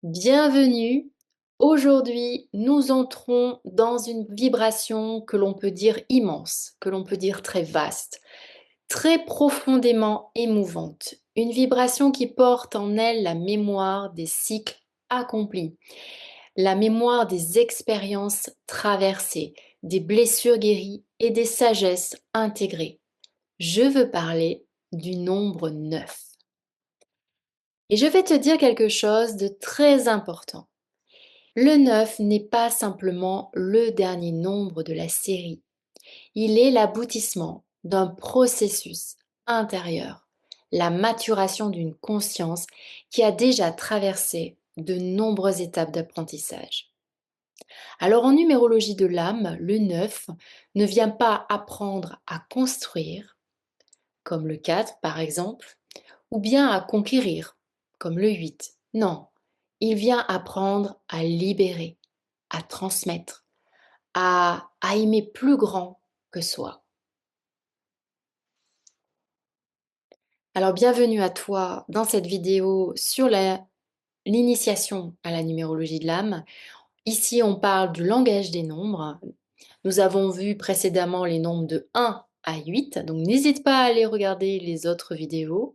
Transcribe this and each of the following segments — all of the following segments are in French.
Bienvenue. Aujourd'hui, nous entrons dans une vibration que l'on peut dire immense, que l'on peut dire très vaste, très profondément émouvante. Une vibration qui porte en elle la mémoire des cycles accomplis, la mémoire des expériences traversées, des blessures guéries et des sagesses intégrées. Je veux parler du nombre 9. Et je vais te dire quelque chose de très important. Le 9 n'est pas simplement le dernier nombre de la série, il est l'aboutissement d'un processus intérieur, la maturation d'une conscience qui a déjà traversé de nombreuses étapes d'apprentissage. Alors en numérologie de l'âme, le 9 ne vient pas apprendre à construire, comme le 4 par exemple, ou bien à conquérir, comme le 8. Non, il vient apprendre à libérer, à transmettre, à aimer plus grand que soi. Alors bienvenue à toi dans cette vidéo sur l'initiation à la numérologie de l'âme. Ici, on parle du langage des nombres. Nous avons vu précédemment les nombres de 1 à 8, donc n'hésite pas à aller regarder les autres vidéos.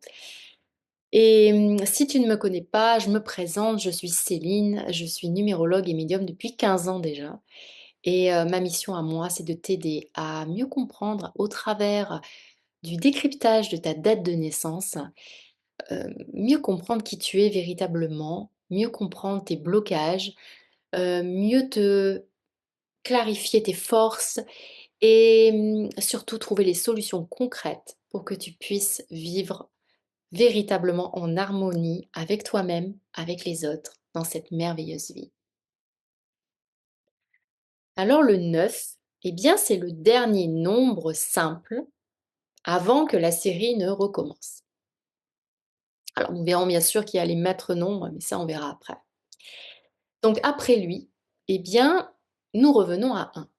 Et si tu ne me connais pas, je me présente, je suis Céline, je suis numérologue et médium depuis 15 ans déjà. Et ma mission à moi, c'est de t'aider à mieux comprendre au travers du décryptage de ta date de naissance, mieux comprendre qui tu es véritablement, mieux comprendre tes blocages, mieux te clarifier tes forces et surtout trouver les solutions concrètes pour que tu puisses vivre véritablement en harmonie avec toi-même, avec les autres, dans cette merveilleuse vie. Alors le 9, eh bien c'est le dernier nombre simple avant que la série ne recommence. Alors nous verrons bien sûr qu'il y a les maîtres nombres, mais ça on verra après. Donc après lui, eh bien nous revenons à 1.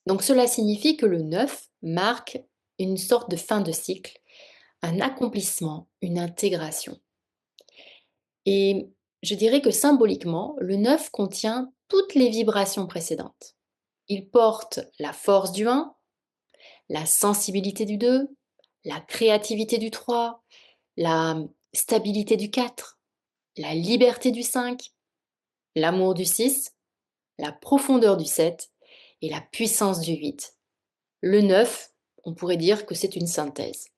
Donc cela signifie que le 9 marque une sorte de fin de cycle, un accomplissement, une intégration. Et je dirais que symboliquement, le 9 contient toutes les vibrations précédentes. Il porte la force du 1, la sensibilité du 2, la créativité du 3, la stabilité du 4, la liberté du 5, l'amour du 6, la profondeur du 7 et la puissance du 8. Le 9, on pourrait dire que c'est une synthèse.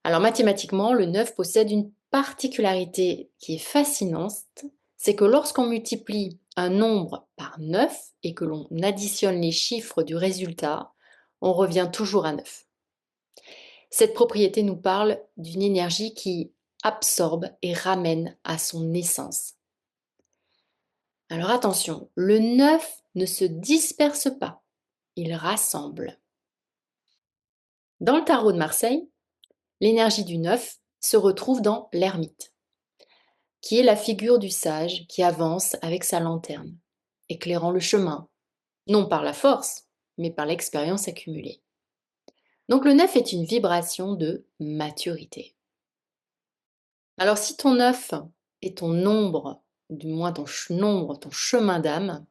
Alors mathématiquement, le 9 possède une particularité qui est fascinante, c'est que lorsqu'on multiplie un nombre par 9 et que l'on additionne les chiffres du résultat, on revient toujours à 9. Cette propriété nous parle d'une énergie qui absorbe et ramène à son essence. Alors attention, le 9 ne se disperse pas, il rassemble. Dans le tarot de Marseille, l'énergie du 9 se retrouve dans l'ermite, qui est la figure du sage qui avance avec sa lanterne, éclairant le chemin, non par la force, mais par l'expérience accumulée. Donc le 9 est une vibration de maturité. Alors si ton 9 est ton nombre, du moins ton nombre, ton chemin d'âme,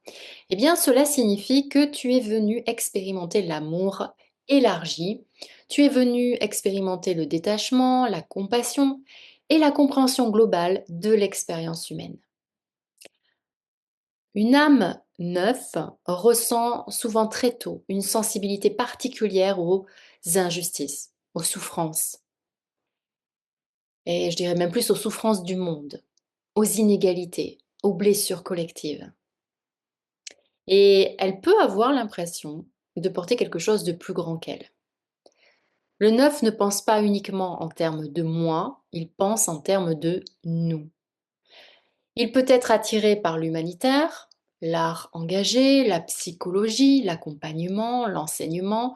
eh bien cela signifie que tu es venu expérimenter l'amour élargi, tu es venu expérimenter le détachement, la compassion et la compréhension globale de l'expérience humaine. Une âme 9 ressent souvent très tôt une sensibilité particulière aux injustices, aux souffrances, et je dirais même plus aux souffrances du monde, aux inégalités, aux blessures collectives. Et elle peut avoir l'impression de porter quelque chose de plus grand qu'elle. Le 9 ne pense pas uniquement en termes de moi, il pense en termes de nous. Il peut être attiré par l'humanitaire, l'art engagé, la psychologie, l'accompagnement, l'enseignement,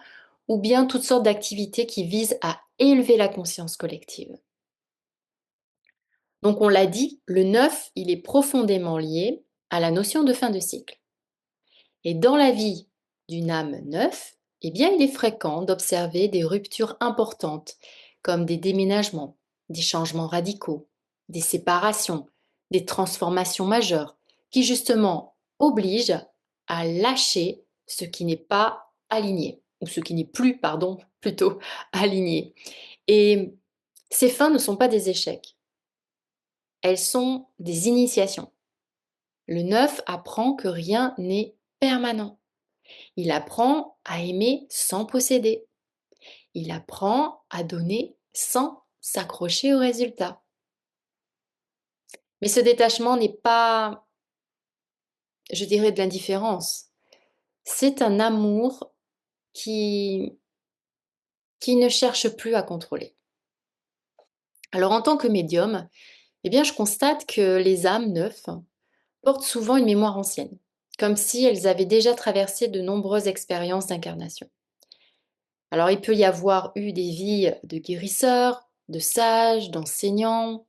ou bien toutes sortes d'activités qui visent à élever la conscience collective. Donc on l'a dit, le 9, il est profondément lié à la notion de fin de cycle. Et dans la vie d'une âme 9, eh bien il est fréquent d'observer des ruptures importantes, comme des déménagements, des changements radicaux, des séparations, des transformations majeures qui justement obligent à lâcher ce qui n'est pas aligné, ou ce qui n'est plus, pardon, plutôt aligné. Et ces fins ne sont pas des échecs, elles sont des initiations. Le neuf apprend que rien n'est permanent. Il apprend à aimer sans posséder. Il apprend à donner sans s'accrocher au résultat. Mais ce détachement n'est pas, je dirais, de l'indifférence. C'est un amour qui, qui ne cherche plus à contrôler. Alors en tant que médium, eh bien, je constate que les âmes neuves portent souvent une mémoire ancienne, comme si elles avaient déjà traversé de nombreuses expériences d'incarnation. Alors il peut y avoir eu des vies de guérisseurs, de sages, d'enseignants,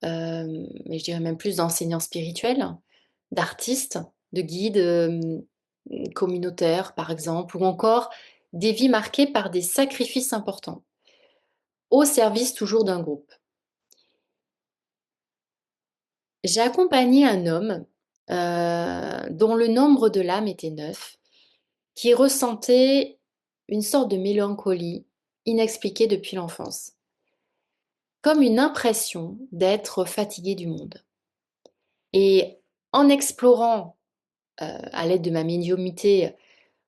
mais je dirais même plus d'enseignants spirituels, d'artistes, de guides communautaires par exemple, ou encore des vies marquées par des sacrifices importants, au service toujours d'un groupe. J'ai accompagné un homme dont le nombre de l'âme était 9, qui ressentait une sorte de mélancolie inexpliquée depuis l'enfance, comme une impression d'être fatigué du monde. Et en explorant à l'aide de ma médiumnité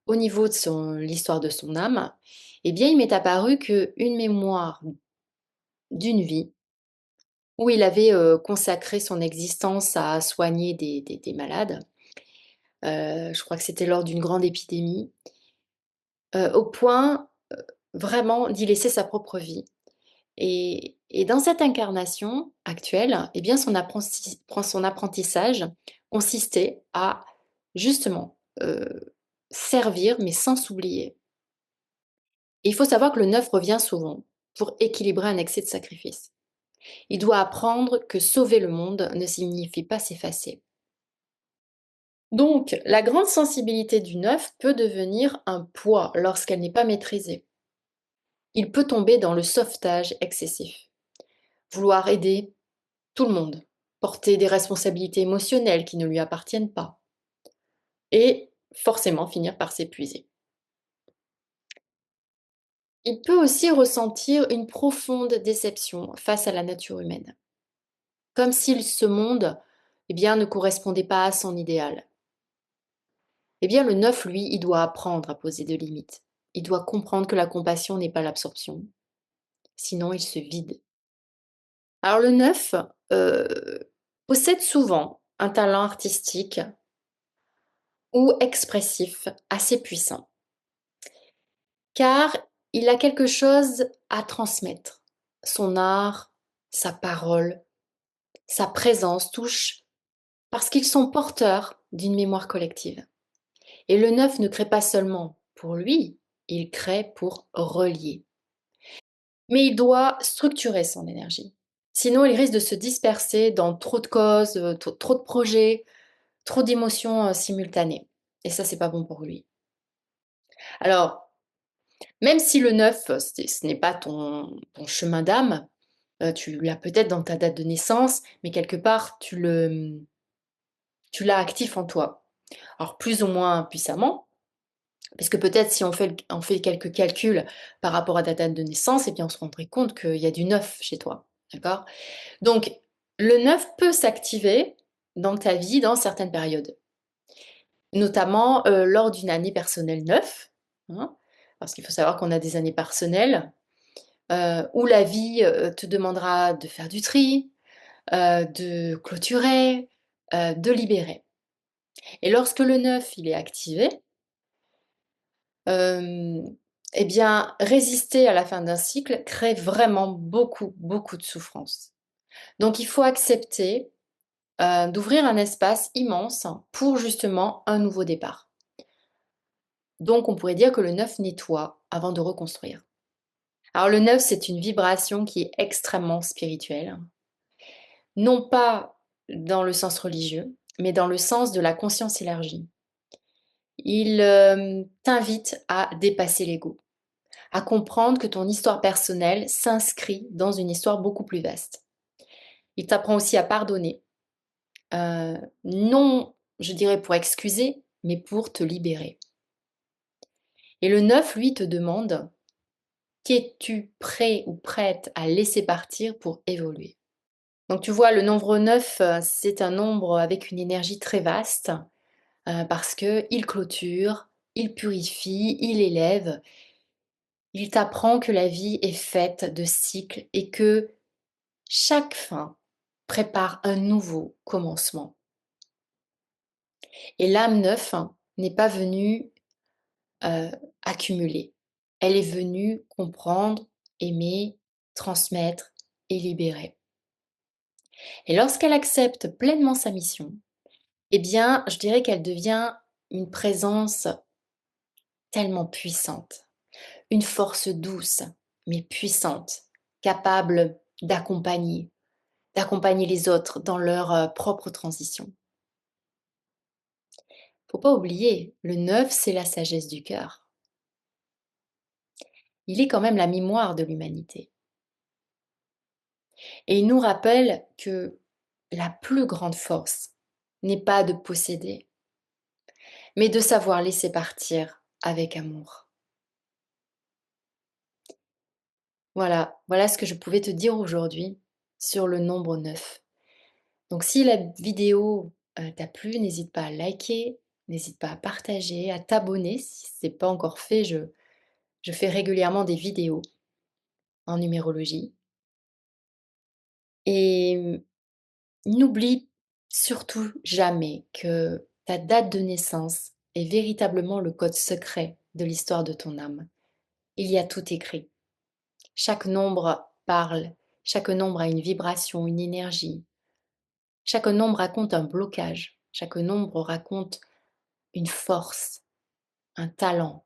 au niveau de l'histoire de son âme, eh bien, il m'est apparu qu'une mémoire d'une vie où il avait consacré son existence à soigner des malades, je crois que c'était lors d'une grande épidémie, au point vraiment d'y laisser sa propre vie. Et dans cette incarnation actuelle, eh bien, son apprentissage consistait à justement servir, mais sans s'oublier. Et il faut savoir que le neuf revient souvent pour équilibrer un excès de sacrifice. Il doit apprendre que sauver le monde ne signifie pas s'effacer. Donc, la grande sensibilité du neuf peut devenir un poids lorsqu'elle n'est pas maîtrisée. Il peut tomber dans le sauvetage excessif, vouloir aider tout le monde, porter des responsabilités émotionnelles qui ne lui appartiennent pas, et forcément finir par s'épuiser. Il peut aussi ressentir une profonde déception face à la nature humaine, comme si ce monde eh bien, ne correspondait pas à son idéal. Eh bien, le neuf, lui, il doit apprendre à poser des limites. Il doit comprendre que la compassion n'est pas l'absorption, sinon il se vide. Alors le neuf possède souvent un talent artistique ou expressif assez puissant, car il a quelque chose à transmettre. Son art, sa parole, sa présence touche parce qu'ils sont porteurs d'une mémoire collective. Et le neuf ne crée pas seulement pour lui, il crée pour relier. Mais il doit structurer son énergie. Sinon, il risque de se disperser dans trop de causes, trop de projets, trop d'émotions simultanées. Et ça, c'est pas bon pour lui. Alors, même si le neuf, ce n'est pas ton chemin d'âme, tu l'as peut-être dans ta date de naissance, mais quelque part, tu l'as actif en toi. Alors, plus ou moins puissamment, puisque peut-être si on fait quelques calculs par rapport à ta date de naissance, eh bien, on se rendrait compte qu'il y a du neuf chez toi. D'accord? Donc, le neuf peut s'activer dans ta vie dans certaines périodes, notamment lors d'une année personnelle neuf, hein, parce qu'il faut savoir qu'on a des années personnelles où la vie te demandera de faire du tri, de clôturer, de libérer. Et lorsque le neuf il est activé, hem, eh bien, résister à la fin d'un cycle crée vraiment beaucoup, beaucoup de souffrance. Donc il faut accepter, d'ouvrir un espace immense pour justement un nouveau départ. Donc on pourrait dire que le neuf nettoie avant de reconstruire. Alors le neuf, c'est une vibration qui est extrêmement spirituelle, non pas dans le sens religieux, mais dans le sens de la conscience élargie. Il t'invite à dépasser l'ego, à comprendre que ton histoire personnelle s'inscrit dans une histoire beaucoup plus vaste. Il t'apprend aussi à pardonner, non, je dirais pour excuser, mais pour te libérer. Et le 9, lui, te demande: qu'es-tu prêt ou prête à laisser partir pour évoluer? Donc tu vois, le nombre 9, c'est un nombre avec une énergie très vaste, parce qu'il clôture, il purifie, il élève, il t'apprend que la vie est faite de cycles et que chaque fin prépare un nouveau commencement. Et l'âme 9 n'est pas venue, heu, accumuler. Elle est venue comprendre, aimer, transmettre et libérer. Et lorsqu'elle accepte pleinement sa mission, eh bien, je dirais qu'elle devient une présence tellement puissante, une force douce, mais puissante, capable d'accompagner les autres dans leur, propre transition. Faut pas oublier, le 9, c'est la sagesse du cœur. Il est quand même la mémoire de l'humanité et il nous rappelle que la plus grande force n'est pas de posséder, mais de savoir laisser partir avec amour. Voilà ce que je pouvais te dire aujourd'hui sur le nombre 9. Donc si la vidéo, t'a plu, n'hésite pas à liker, n'hésite pas à partager, à t'abonner si ce n'est pas encore fait. Je fais régulièrement des vidéos en numérologie et n'oublie surtout jamais que ta date de naissance est véritablement le code secret de l'histoire de ton âme. Il y a tout écrit. Chaque nombre parle, chaque nombre a une vibration, une énergie. Chaque nombre raconte un blocage, chaque nombre raconte une force, un talent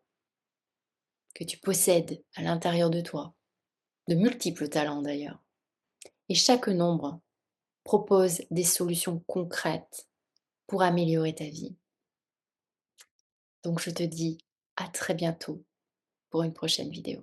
que tu possèdes à l'intérieur de toi, de multiples talents d'ailleurs. Et chaque nombre propose des solutions concrètes pour améliorer ta vie. Donc je te dis à très bientôt pour une prochaine vidéo.